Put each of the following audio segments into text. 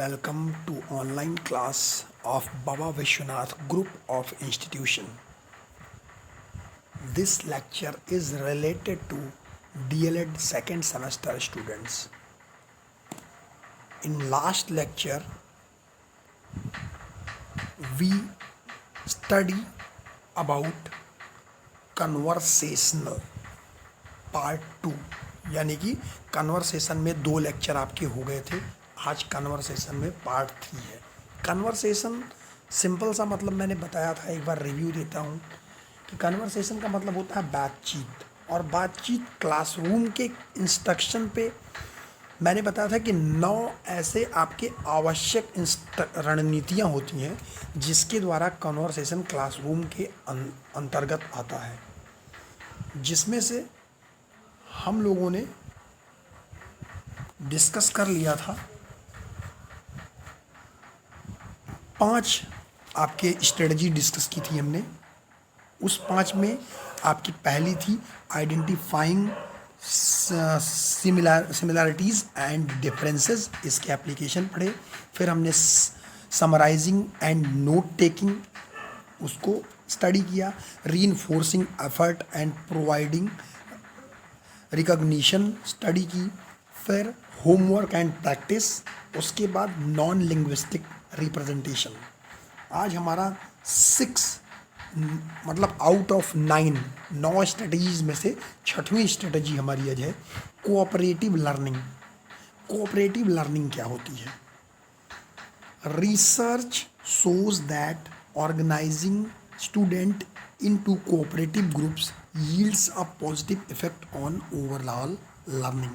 welcome to online class of Baba Vishwanath Group of Institution. This lecture is related to DLED second semester students. In last lecture, we study about conversational part 2 यानी कि conversation में 2 lecture आपके हो गए थे। आज conversation में part 3 है। कन्वर्सेशन सिंपल सा मतलब मैंने बताया था, एक बार रिव्यू देता हूँ कि कन्वर्सेशन का मतलब होता है बातचीत। और बातचीत क्लासरूम के इंस्ट्रक्शन पे मैंने बताया था कि 9 ऐसे आपके आवश्यक रणनीतियाँ होती हैं जिसके द्वारा कन्वर्सेशन क्लासरूम के अंतर्गत आता है, जिसमें से हम लोगों ने डिस्कस कर लिया था 5 आपके स्ट्रेटजी डिस्कस की थी हमने। उस 5 में आपकी पहली थी आइडेंटिफाइंग सिमिलैरिटीज़ एंड डिफरेंसेस, इसके एप्लीकेशन पढ़े। फिर हमने समराइजिंग एंड नोट टेकिंग उसको स्टडी किया। Reinforcing effort and providing recognition study की। फिर होमवर्क एंड प्रैक्टिस, उसके बाद नॉन लिंग्विस्टिक रिप्रेजेंटेशन। आज हमारा 6 मतलब आउट ऑफ 9 स्ट्रेटजीज में से 6वीं स्ट्रेटजी हमारी आज है कोऑपरेटिव लर्निंग। कोऑपरेटिव लर्निंग क्या होती है? Research shows that organising student into cooperative groups yields a positive effect on overall learning।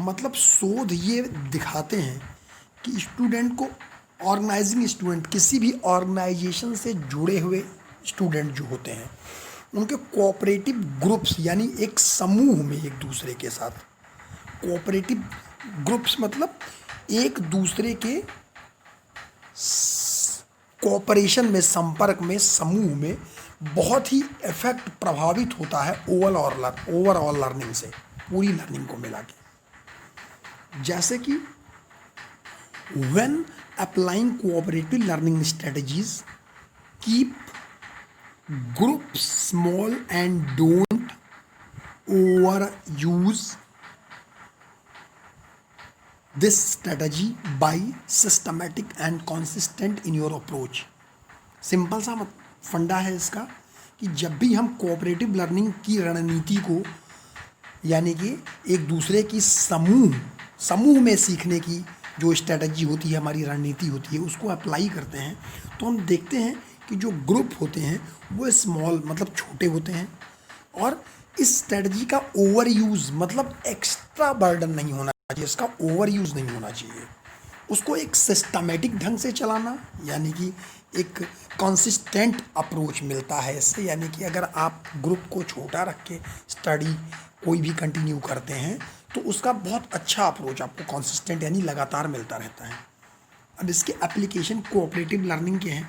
मतलब शोध ये दिखाते हैं कि स्टूडेंट को ऑर्गेनाइजिंग स्टूडेंट, किसी भी ऑर्गेनाइजेशन से जुड़े हुए स्टूडेंट जो होते हैं, उनके कोऑपरेटिव ग्रुप्स यानी एक समूह में एक दूसरे के साथ, कोऑपरेटिव ग्रुप्स मतलब एक दूसरे के कोऑपरेशन में, संपर्क में, समूह में बहुत ही इफेक्ट प्रभावित होता है ओवरऑल लर्निंग से, पूरी लर्निंग को मिला के। जैसे कि when applying cooperative learning strategies keep group small and don't over use this strategy by systematic and consistent in your approach. Simple सा फंडा है इसका कि जब भी हम कोऑपरेटिव लर्निंग की रणनीति को यानी कि एक दूसरे की समूह में सीखने की जो स्ट्रेटजी होती है, हमारी रणनीति होती है, उसको अप्लाई करते हैं तो हम देखते हैं कि जो ग्रुप होते हैं वो स्मॉल मतलब छोटे होते हैं। और इस स्ट्रेटजी का ओवर यूज़ मतलब एक्स्ट्रा बर्डन नहीं होना चाहिए, इसका ओवर यूज़ नहीं होना चाहिए। उसको एक सिस्टमेटिक ढंग से चलाना यानी कि एक कंसिस्टेंट अप्रोच मिलता है इससे। यानी कि अगर आप ग्रुप को छोटा रख के स्टडी कोई भी कंटिन्यू करते हैं तो उसका बहुत अच्छा अप्रोच आपको कंसिस्टेंट यानी लगातार मिलता रहता है। अब इसके एप्लीकेशन कोऑपरेटिव लर्निंग के हैं।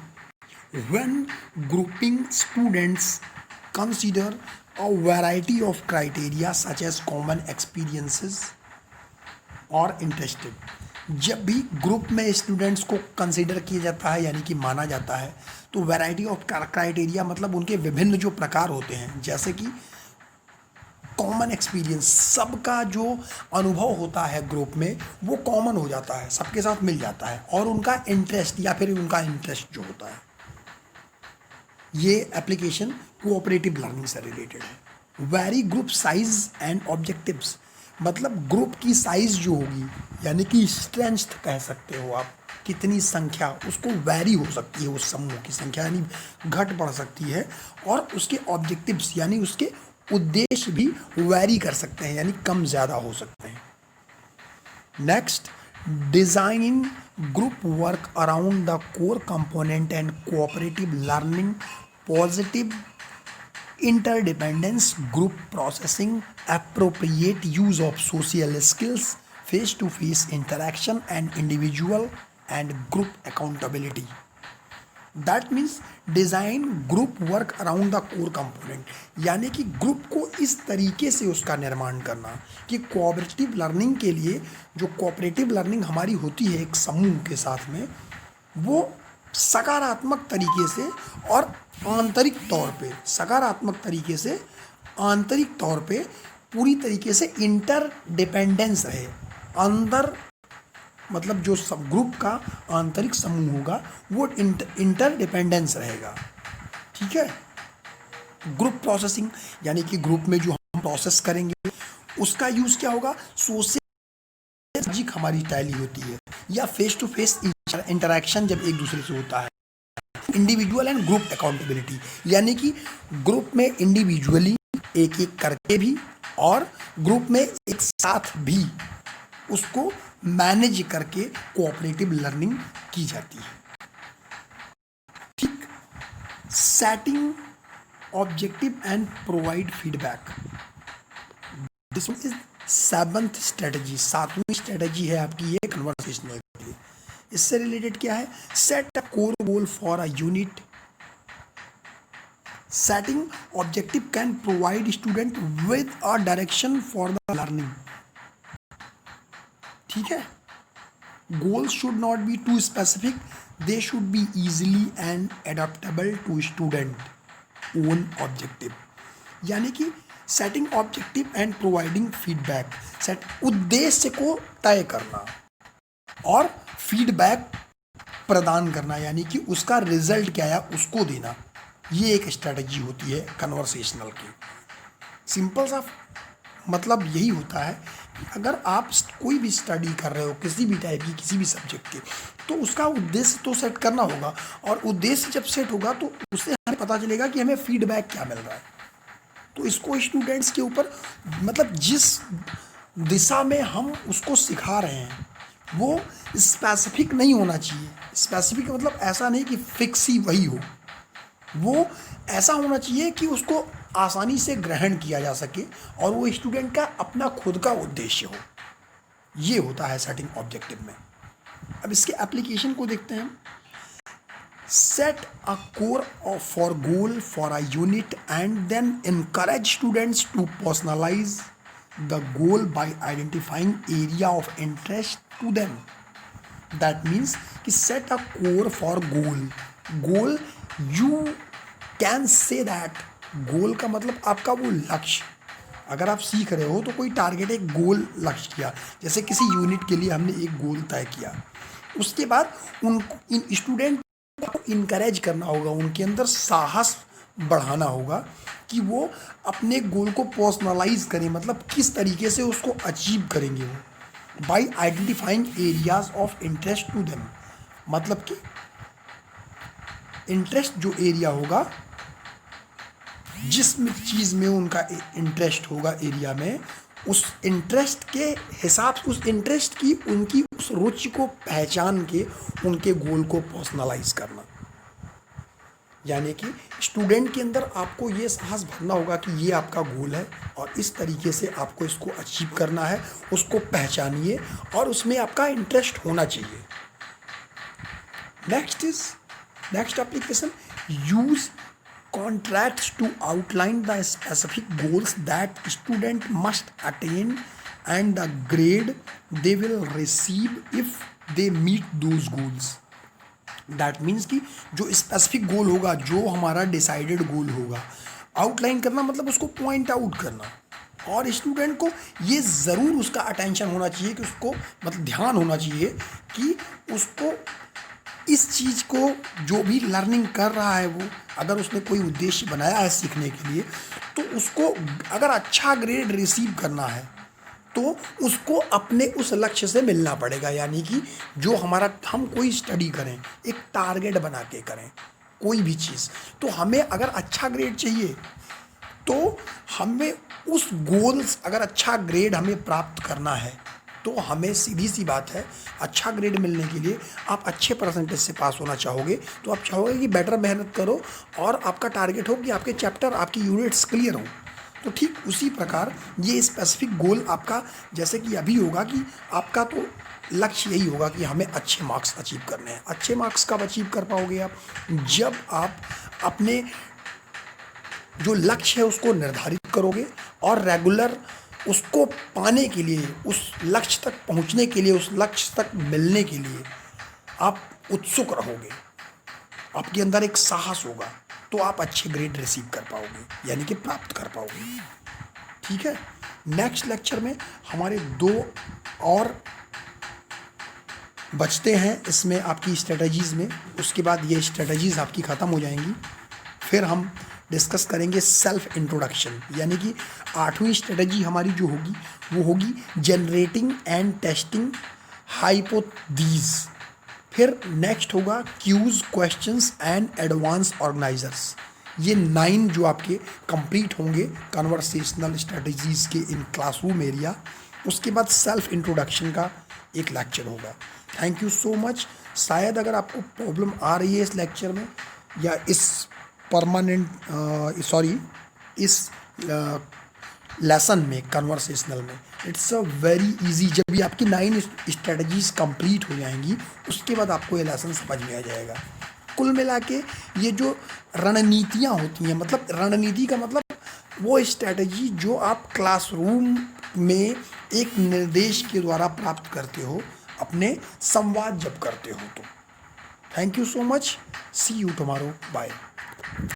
When grouping students consider a variety of criteria such as common experiences और इंटरेस्टेड। जब भी ग्रुप में स्टूडेंट्स को कंसीडर किया जाता है यानी कि माना जाता है तो वैरायटी ऑफ क्राइटेरिया मतलब उनके विभिन्न जो प्रकार होते हैं, जैसे कि कॉमन एक्सपीरियंस, सबका जो अनुभव होता है ग्रुप में वो कॉमन हो जाता है, सबके साथ मिल जाता है। और उनका इंटरेस्ट या फिर उनका इंटरेस्ट जो होता है, ये एप्लीकेशन कोऑपरेटिव लर्निंग से रिलेटेड है। Very group size and objectives मतलब ग्रुप की साइज़ जो होगी यानी कि स्ट्रेंथ कह सकते हो आप, कितनी संख्या, उसको वैरी हो सकती है, उस समूह की संख्या यानी घट बढ़ सकती है। और उसके ऑब्जेक्टिव्स यानी उसके उद्देश्य भी वैरी कर सकते हैं यानी कम ज़्यादा हो सकते हैं। Next, designing group work around the core component and cooperative learning, positive interdependence, group processing, appropriate use of social skills, face-to-face interaction and individual and group accountability। That means design group work around the core component, यानी कि group को इस तरीके से उसका निर्माण करना कि कोऑपरेटिव लर्निंग के लिए जो कोऑपरेटिव लर्निंग हमारी होती है एक समूह के साथ में, वो सकारात्मक तरीके से और आंतरिक तौर पे, सकारात्मक तरीके से आंतरिक तौर पे पूरी तरीके से इंटरडिपेंडेंस रहे। अंदर मतलब जो सब ग्रुप का आंतरिक समूह होगा वो इंटरडिपेंडेंस रहेगा। ठीक है। ग्रुप प्रोसेसिंग, यानी कि ग्रुप में जो हम प्रोसेस करेंगे उसका यूज़ क्या होगा, सोशल हमारी टैली होती है या फेस टू फेस इंटरेक्शन जब एक दूसरे से होता है। इंडिविजुअल एंड ग्रुप अकाउंटेबिलिटी, यानी कि ग्रुप में इंडिविजुअली एक एक करके भी और ग्रुप में एक साथ भी उसको मैनेज करके कोऑपरेटिव लर्निंग की जाती है। ठीक। Setting objective and provide feedback, this is seventh strategy, सातवीं स्ट्रेटजी है आपकी ये कन्वर्सेशनल के लिए। इससे रिलेटेड क्या है, set a core goal for a unit. Setting objective can provide student with a direction for the learning. ठीक है। Goals should not be too specific, they should be easily and adaptable to student own objective, यानी कि setting objective and providing feedback, set उद्देश्य को तय करना और feedback प्रदान करना, यानी कि उसका रिजल्ट क्या है उसको देना, ये एक स्ट्रेटजी होती है कन्वर्सेशनल की। सिंपल सा मतलब यही होता है कि अगर आप कोई भी स्टडी कर रहे हो किसी भी टाइप की किसी भी सब्जेक्ट के, तो उसका उद्देश्य तो सेट करना होगा, और उद्देश्य जब सेट होगा तो उससे हमें पता चलेगा कि हमें फीडबैक क्या मिल रहा है। तो इसको स्टूडेंट्स के ऊपर मतलब जिस दिशा में हम उसको सिखा रहे हैं वो स्पेसिफिक नहीं होना चाहिए। स्पेसिफिक मतलब ऐसा नहीं कि फिक्स ही वही हो, वो ऐसा होना चाहिए कि उसको आसानी से ग्रहण किया जा सके और वो स्टूडेंट का अपना खुद का उद्देश्य हो। ये होता है सेटिंग ऑब्जेक्टिव में। अब इसके एप्लीकेशन को देखते हैं। Set a core for goal for a unit and then encourage students to personalise the goal by identifying area of interest to them. That means कि set a core for goal, goal you can say that, goal का मतलब आपका वो लक्ष्य। अगर आप सीख रहे हो तो कोई टारगेट, एक गोल लक्ष्य किया, जैसे किसी यूनिट के लिए हमने एक गोल तय किया, उसके बाद इन स्टूडेंट को इनकरेज करना होगा, उनके अंदर साहस बढ़ाना होगा कि वो अपने गोल को पर्सनलाइज करें, मतलब किस तरीके से उसको अचीव करेंगे वो, by identifying areas of interest to them. मतलब कि इंटरेस्ट जो एरिया होगा, जिस चीज़ में उनका इंटरेस्ट होगा एरिया में, उस इंटरेस्ट के हिसाब से, उस इंटरेस्ट की उनकी उस रुचि को पहचान के उनके गोल को पर्सनलाइज करना। यानी कि स्टूडेंट के अंदर आपको ये साहस भरना होगा कि ये आपका गोल है और इस तरीके से आपको इसको अचीव करना है, उसको पहचानिए और उसमें आपका इंटरेस्ट होना चाहिए। Next application, use contracts to outline the specific goals that student must attain and the grade they will receive if they meet those goals. That means कि जो स्पेसिफिक गोल होगा, जो हमारा डिसाइडेड गोल होगा, आउटलाइन करना मतलब उसको पॉइंट आउट करना, और स्टूडेंट को ये ज़रूर उसका अटेंशन होना चाहिए कि उसको मतलब ध्यान होना चाहिए कि उसको इस चीज़ को जो भी लर्निंग कर रहा है, वो अगर उसने कोई उद्देश्य बनाया है सीखने के लिए, तो उसको अगर अच्छा ग्रेड रिसीव करना है तो उसको अपने उस लक्ष्य से मिलना पड़ेगा। यानी कि जो हमारा, हम कोई स्टडी करें एक टारगेट बना के करें कोई भी चीज़, तो हमें अगर अच्छा ग्रेड चाहिए तो हमें उस गोल्स, अगर अच्छा ग्रेड हमें प्राप्त करना है तो हमें सीधी सी बात है, अच्छा ग्रेड मिलने के लिए आप अच्छे परसेंटेज से पास होना चाहोगे तो आप चाहोगे कि बेटर मेहनत करो और आपका टारगेट हो कि आपके चैप्टर, आपकी यूनिट्स क्लियर हो। तो ठीक उसी प्रकार ये स्पेसिफिक गोल आपका, जैसे कि अभी होगा कि आपका तो लक्ष्य यही होगा कि हमें अच्छे मार्क्स अचीव करने हैं। अच्छे मार्क्स कब अचीव कर पाओगे आप? जब आप अपने जो लक्ष्य है उसको निर्धारित करोगे और रेगुलर उसको पाने के लिए, उस लक्ष्य तक पहुंचने के लिए, उस लक्ष्य तक मिलने के लिए आप उत्सुक रहोगे, आपके अंदर एक साहस होगा, तो आप अच्छे ग्रेड रिसीव कर पाओगे, यानी कि प्राप्त कर पाओगे। ठीक है, नेक्स्ट लेक्चर में हमारे 2 और बचते हैं इसमें आपकी स्ट्रेटजीज़ में। उसके बाद ये स्ट्रेटजीज़ आपकी ख़त्म हो जाएंगी। फिर हम डिस्कस करेंगे सेल्फ इंट्रोडक्शन, यानी कि 8वीं स्ट्रेटजी हमारी जो होगी वो होगी जनरेटिंग एंड टेस्टिंग हाइपोथीसिस। फिर नेक्स्ट होगा cues, questions and advance organisers. ये 9 जो आपके कंप्लीट होंगे कन्वर्सेशनल स्ट्रेटजीज़ के इन क्लासरूम एरिया। उसके बाद सेल्फ इंट्रोडक्शन का एक लेक्चर होगा। Thank you so much. शायद अगर आपको प्रॉब्लम आ रही है इस लेक्चर में या इस इस लेसन में, कन्वर्सेशनल में, इट्स अ वेरी इजी। जब भी आपकी 9 स्ट्रेटजीज कंप्लीट हो जाएंगी उसके बाद आपको ये लेसन समझ में आ जाएगा। कुल मिला के ये जो रणनीतियाँ होती हैं, मतलब रणनीति का मतलब वो स्ट्रेटजी जो आप क्लासरूम में एक निर्देश के द्वारा प्राप्त करते हो, अपने संवाद जब करते हो तो। Thank you so much, see you tomorrow, bye.